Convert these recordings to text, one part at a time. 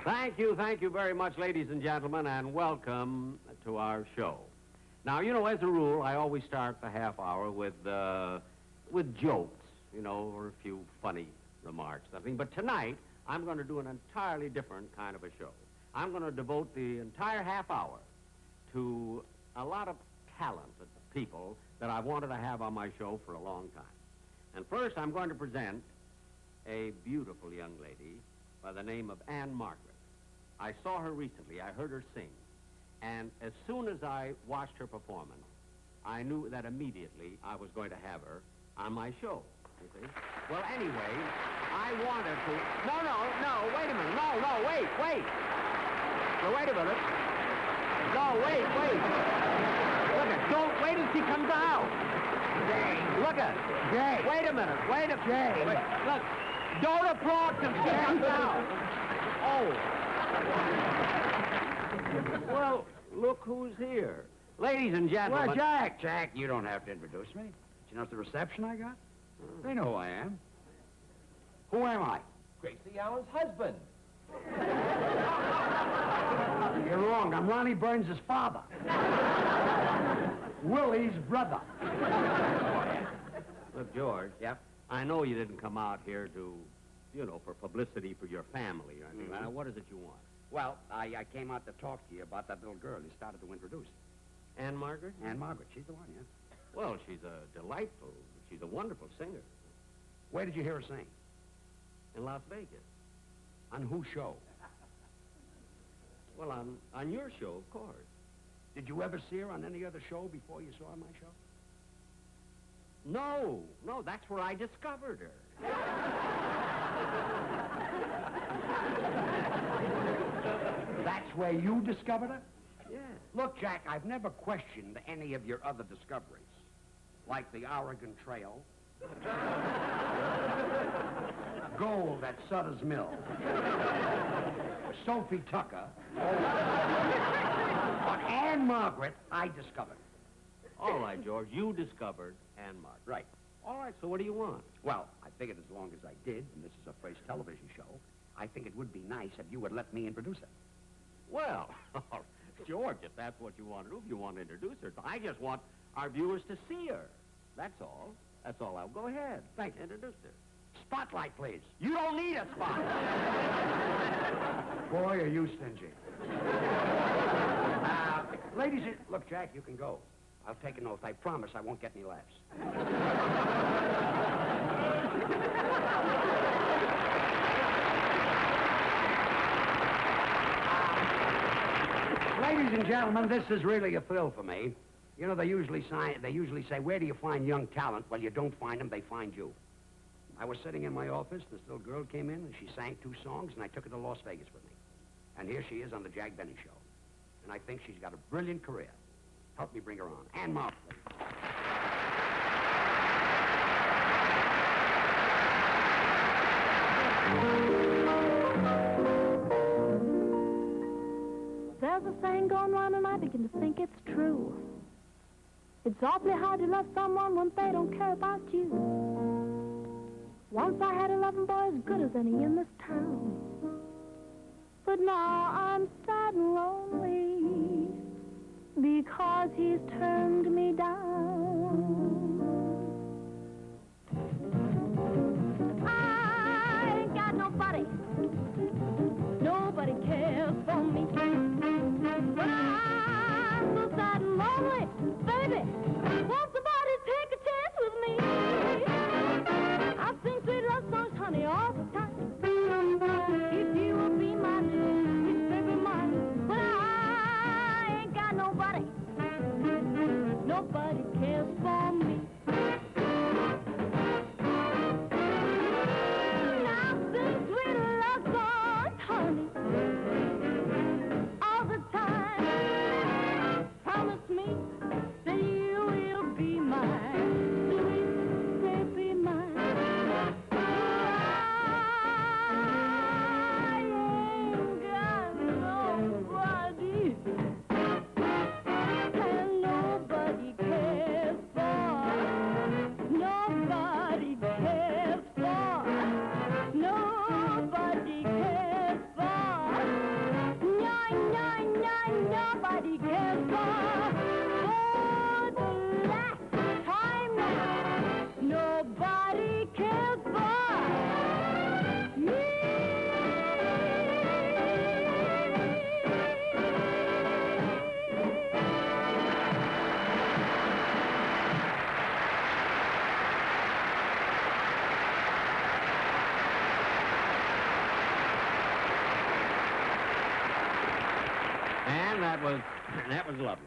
Thank you very much, ladies and gentlemen, and welcome to our show. Now, you know, as a rule, I always start the half hour with jokes, you know, or a few funny remarks, something. But tonight, I'm going to do an entirely different kind of a show. I'm going to devote the entire half hour to a lot of talented people that I've wanted to have on my show for a long time. And first, I'm going to present a beautiful young lady by the name of Anne Margaret. I saw her recently. I heard her sing. And as soon as I watched her performance, I knew that immediately I was going to have her on my show, you see. Well, anyway, I wanted to... No, wait a minute. No, wait. No, wait a minute. No, wait. Look at, don't wait till she comes out. Jay. Look at, Jay. Wait a minute. Jay. Look, don't applaud till she comes out. Oh. Well, look who's here. Ladies and gentlemen... Well, Jack, you don't have to introduce me. Do you know the reception I got? They know who I am. Who am I? Gracie Allen's husband. You're wrong. I'm Ronnie Burns' father. Willie's brother. Look, George. Yep. I know you didn't come out here to, you know, for publicity for your family or anything. Mm-hmm. What is it you want? Well, I came out to talk to you about that little girl you started to introduce. Anne Margaret? Anne Margaret. She's the one, yeah? Well, she's she's a wonderful singer. Where did you hear her sing? In Las Vegas. On whose show? Well, on your show, of course. Did you ever see her on any other show before you saw my show? No, that's where I discovered her. That's where you discovered her? Yeah. Look, Jack, I've never questioned any of your other discoveries, like the Oregon Trail, gold at Sutter's Mill, Sophie Tucker, but Anne Margaret, I discovered. All right, George, you discovered Anne Margaret. Right. All right, so what do you want? Well, I figured as long as I did, and this is a first television show, I think it would be nice if you would let me introduce her. Well, George, if that's what you want to do, if you want to introduce her, I just want our viewers to see her. That's all. That's all. I'll go ahead. Thank you. Introduce her. Spotlight, please. You don't need a spot. Boy, are you stingy. Ladies, look, Jack, you can go. I'll take an oath. I promise I won't get any laughs. Ladies and gentlemen, this is really a thrill for me. You know, they usually say, where do you find young talent? Well, you don't find them, they find you. I was sitting in my office, this little girl came in, and she sang 2 songs, and I took her to Las Vegas with me. And here she is on the Jack Benny Show. And I think she's got a brilliant career. Help me bring her on. Anne Margaret. There's a saying going round and I begin to think it's true. It's awfully hard to love someone when they don't care about you. Once I had a loving boy as good as any in this town. But now I'm sad and lonely because he's turned me down. I ain't got nobody. Nobody cares for me. But I'm so sad and lonely, baby. Won't somebody take a chance with me? I sing sweet love songs, honey, all the time. If you will be my little baby mine. But I ain't got nobody. Nobody cares that was lovely.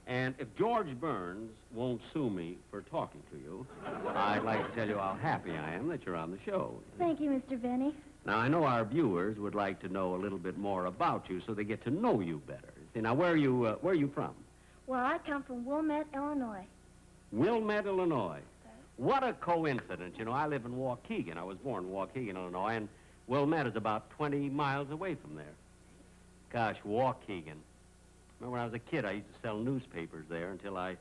And if George Burns won't sue me for talking to you, I'd like to tell you how happy I am that you're on the show. Thank you, Mr. Benny. Now, I know our viewers would like to know a little bit more about you so they get to know you better. See, now, where are you from? Well, I come from Wilmette, Illinois. Wilmette, Illinois. What a coincidence. You know, I live in Waukegan. I was born in Waukegan, Illinois, and Wilmette is about 20 miles away from there. Gosh, Waukegan. Remember when I was a kid, I used to sell newspapers there until I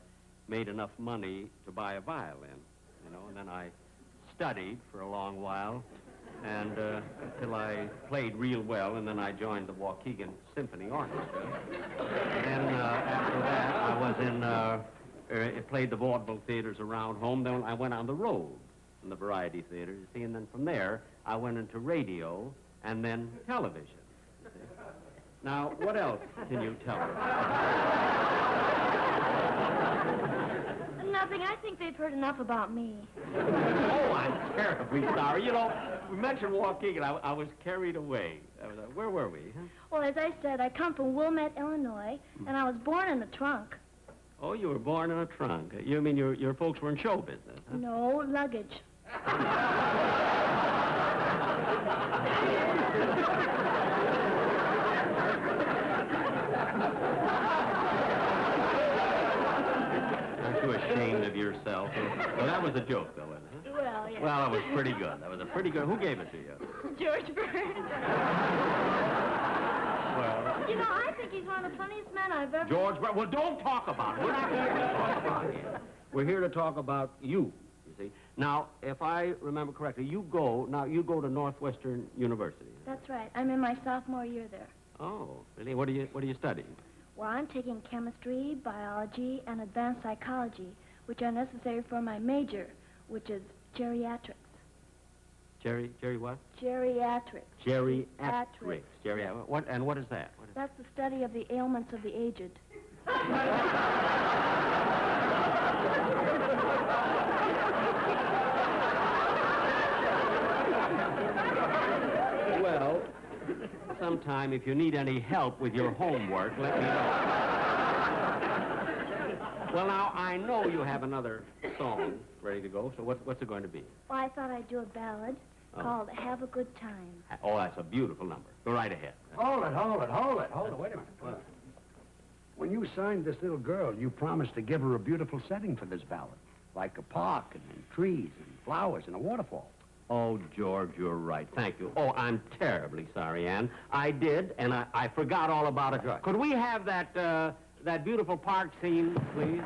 made enough money to buy a violin, you know, and then I studied for a long while, and until I played real well, and then I joined the Waukegan Symphony Orchestra. And then after that, I was played the vaudeville theaters around home. Then I went on the road in the variety theaters, you see, and then from there, I went into radio and then television. Now, what else can you tell us? Nothing. I think they've heard enough about me. Oh, I'm terribly sorry. You know, we mentioned Waukegan. I was carried away. Where were we? Huh? Well, as I said, I come from Wilmette, Illinois, and I was born in a trunk. Oh, you were born in a trunk. You mean your folks were in show business, huh? No, luggage. Aren't you ashamed of yourself? Well, that was a joke, though, isn't it? Well, yeah. Well, it was pretty good. That was a pretty good... Who gave it to you? George Burns. Well... You know, I think he's one of the funniest men I've ever... George Burns... Well, don't talk about it. We're not here to talk about him. We're here to talk about you see. Now, if I remember correctly, you go to Northwestern University. That's right. I'm in my sophomore year there. Oh, really? What are you studying? Well, I'm taking chemistry, biology, and advanced psychology, which are necessary for my major, which is geriatrics. Jerry what? Geriatrics. Geriatrics. What is that? That's the study of the ailments of the aged. Well, sometime if you need any help with your homework, let me know. Well, now, I know you have another song ready to go, so what's it going to be? Well, I thought I'd do a ballad called Have a Good Time. Oh, that's a beautiful number. Go right ahead. Hold it. Wait a minute. What? When you signed this little girl, you promised to give her a beautiful setting for this ballad. Like a park and trees and flowers and a waterfall. Oh, George, you're right. Thank you. Oh, I'm terribly sorry, Ann. I did, and I forgot all about it. Right. Could we have that beautiful park scene, please?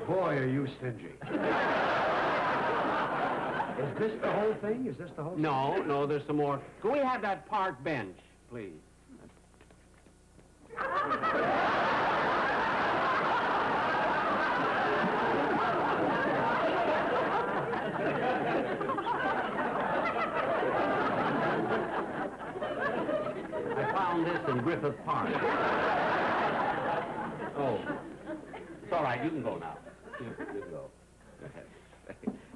Boy, are you stingy. Is this the whole thing? Is this the whole thing? No, there's some more. Can we have that park bench, please? I found this in Griffith Park. Oh. It's all right. You can go now. You can go.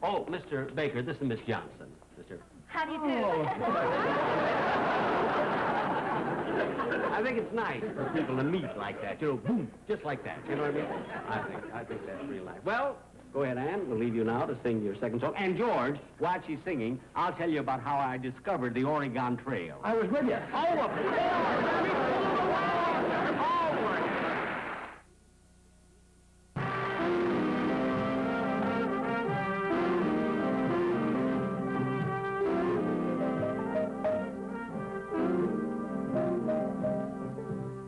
Oh, Mr. Baker, this is Miss Johnson. Mr. How do you do? I think it's nice for people to meet like that, you know, boom, just like that. You know what I mean? I think that's real nice. Well, go ahead, Ann. We'll leave you now to sing your second song. And George, while she's singing, I'll tell you about how I discovered the Oregon Trail. I was with you. Oh, of course! Let me pull the wire. Over.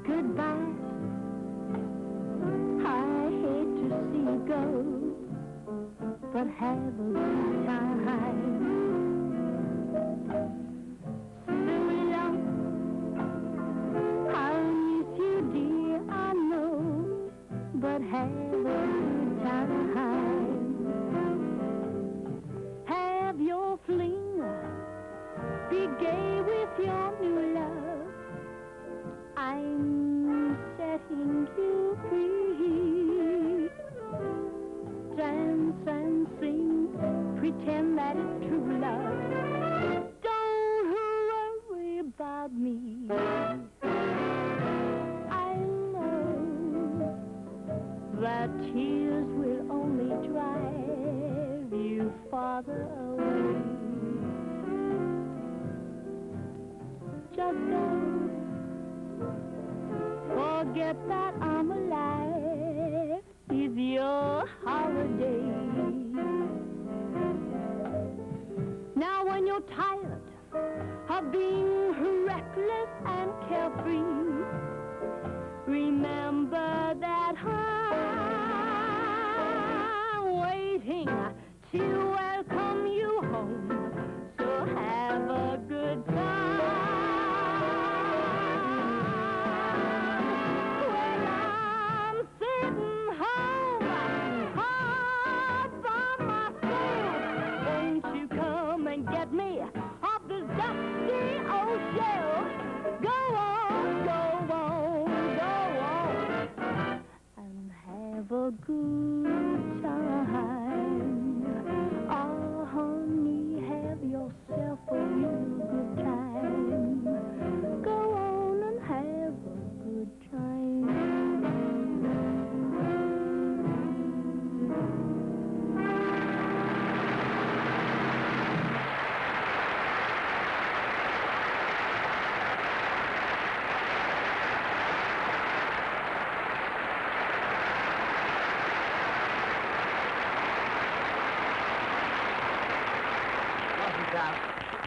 Goodbye. I hate to see you go, but have a good time. Still young, I miss you, dear, I know, but have a good time. Have your fling, be gay with your new love. I'm setting you free. Dance that tears will only drive you farther away. Just don't forget that I'm alive. It's your holiday. Now when you're tired of being reckless and carefree, remember that I'm waiting to welcome you home. So have a good time. When I'm sitting home all by myself, won't you come and get me off this dusty old shelf? Go on, go on, go on, and have a good time. Oh, honey, have yourself a real good time. Go on and have a good time.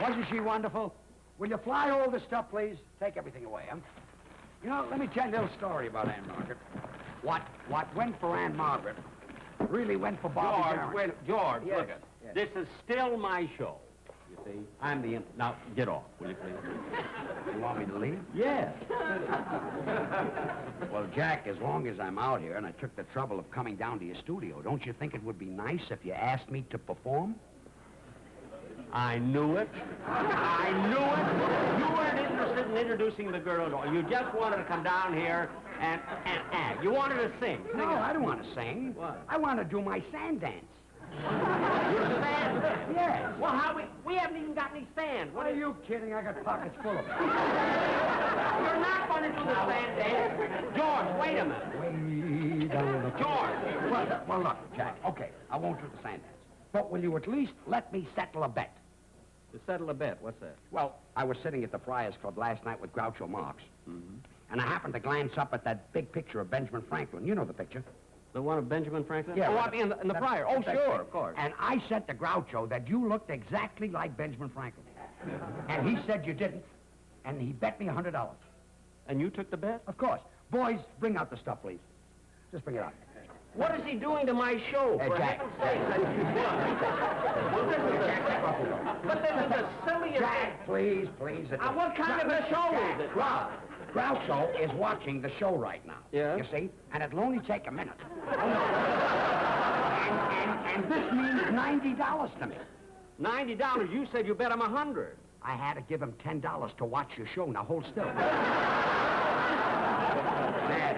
Wasn't she wonderful? Will you fly all this stuff, please? Take everything away, huh? You know, let me tell you a little story about Ann Margaret. What went for Ann Margaret really went for Bobby George, Darin. wait, George, Yes, look it. yes. This is still my show. You see, I'm the... Now, get off, will you please? You want me to leave? Yes. Well, Jack, as long as I'm out here and I took the trouble of coming down to your studio, don't you think it would be nice if you asked me to perform? I knew it. I knew it. You weren't interested in introducing the girl at all. You just wanted to come down here and act. You wanted to sing. No, I don't want to sing. What? I want to do my sand dance. Your sand? Yes. Well, how we haven't even got any sand. What are you kidding? I got pockets full of it. You're not going to do the sand dance. George, wait a minute. Way down the... George. Well, look, Jack, okay, I won't do the sand dance. But will you at least let me settle a bet? To settle a bet, what's that? Well, I was sitting at the Friars Club last night with Groucho Marx, and I happened to glance up at that big picture of Benjamin Franklin. You know the picture. The one of Benjamin Franklin? Yeah, Oh, well, in the Friar. Oh, that sure, big. of course. And I said to Groucho that you looked exactly like Benjamin Franklin. And he said you didn't, and he bet me $100. And you took the bet? Of course. Boys, bring out the stuff, please. Just bring it out. What is he doing to my show? For Jack. heaven's sake? But this is the silliest... Jack, please. What kind of a show is it? Groucho is watching the show right now. Yeah? You see? And it'll only take a minute. and this means $90 to me. $90? You said you bet him 100. I had to give him $10 to watch your show. Now hold still.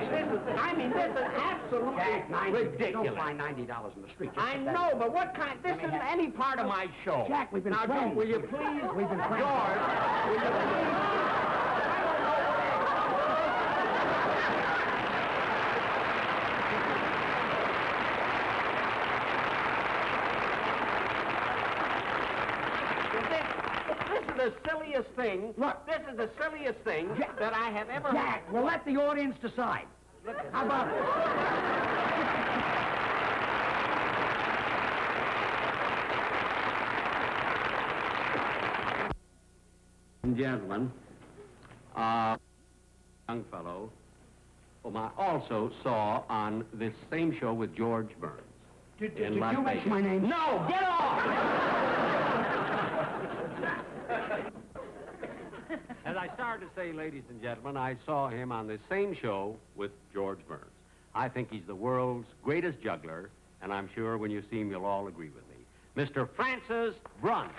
This is absolutely Jack, ridiculous. You don't find $90 in the street. Just I like that. know, but what kind... This isn't any part of my show. Jack, we've been now, friends. George, will you please... We've been friends. George, will you please... This is the silliest thing. Look. This is the silliest thing Jack. that I have ever... Jack, we'll let the audience decide. How about it? and gentlemen, young fellow whom I also saw on this same show with George Burns. Did in you Las mention Vegas. my name? No, get off! As I started to say, ladies and gentlemen, I saw him on this same show with George Burns. I think he's the world's greatest juggler, and I'm sure when you see him, you'll all agree with me. Mr. Francis Brunt.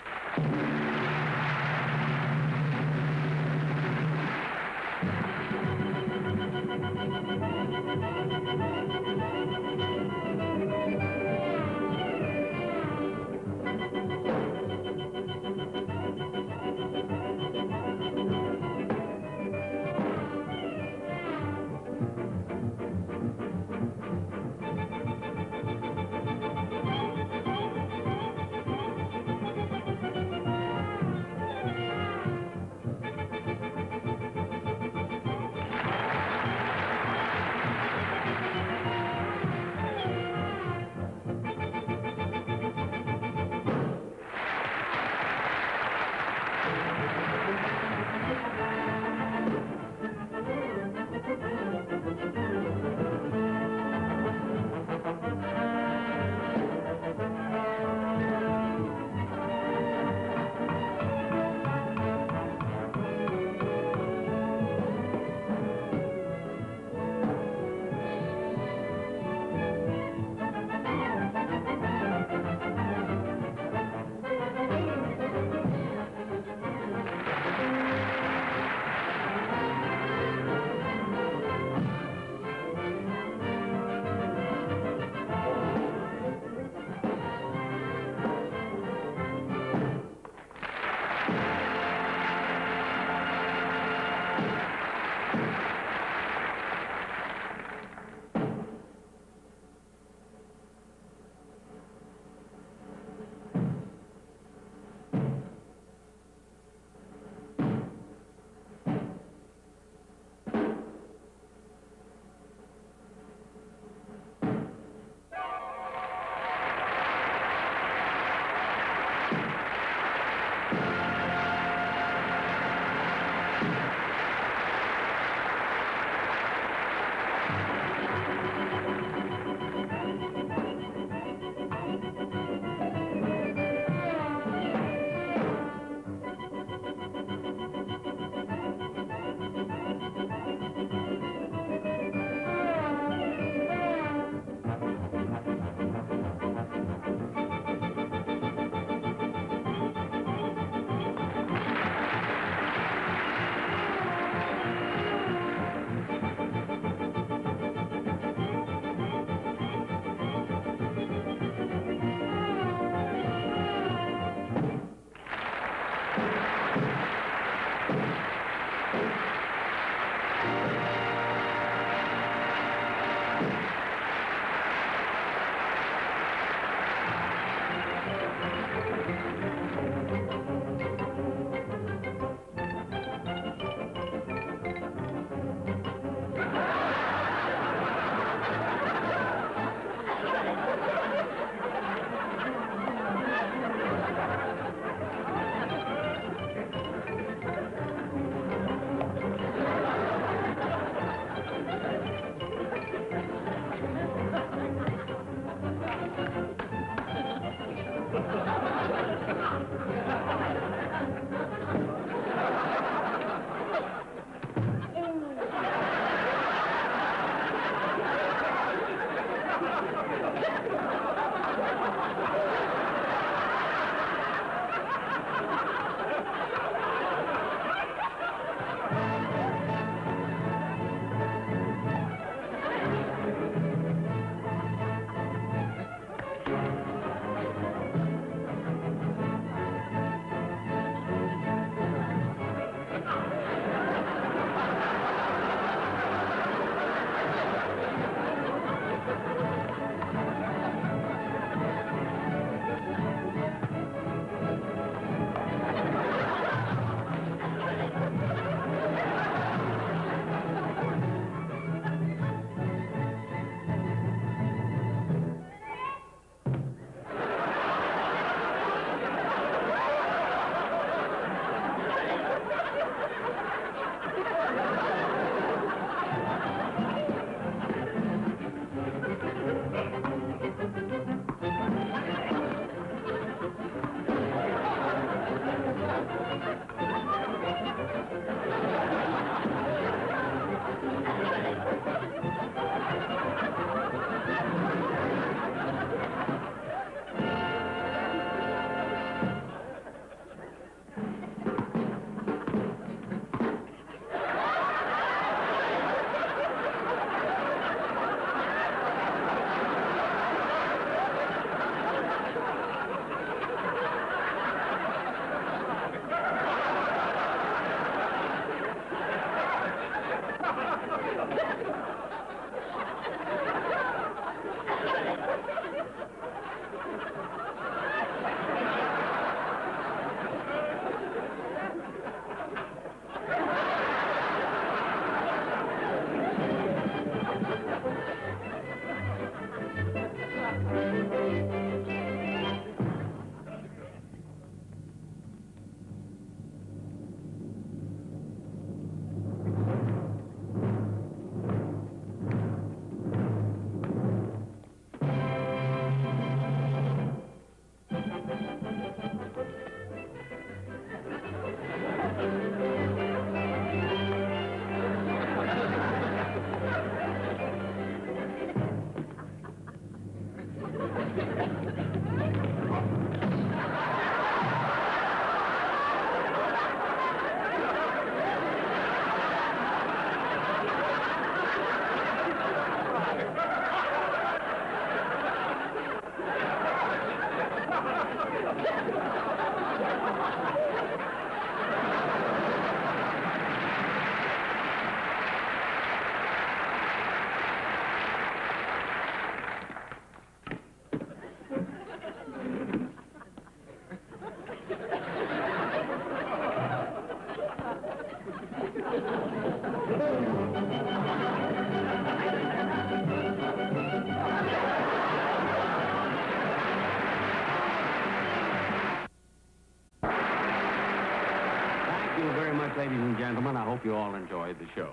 Thank you very much, ladies and gentlemen. I hope you all enjoyed the show.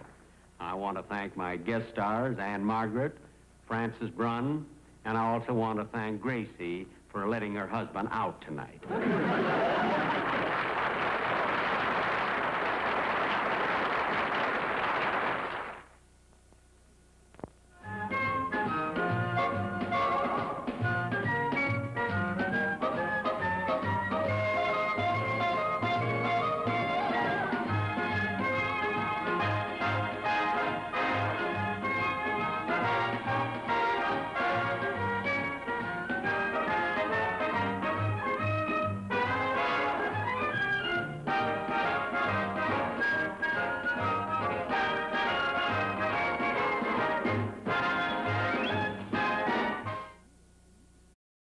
I want to thank my guest stars, Anne Margaret, Frances Brunn, and I also want to thank Gracie for letting her husband out tonight.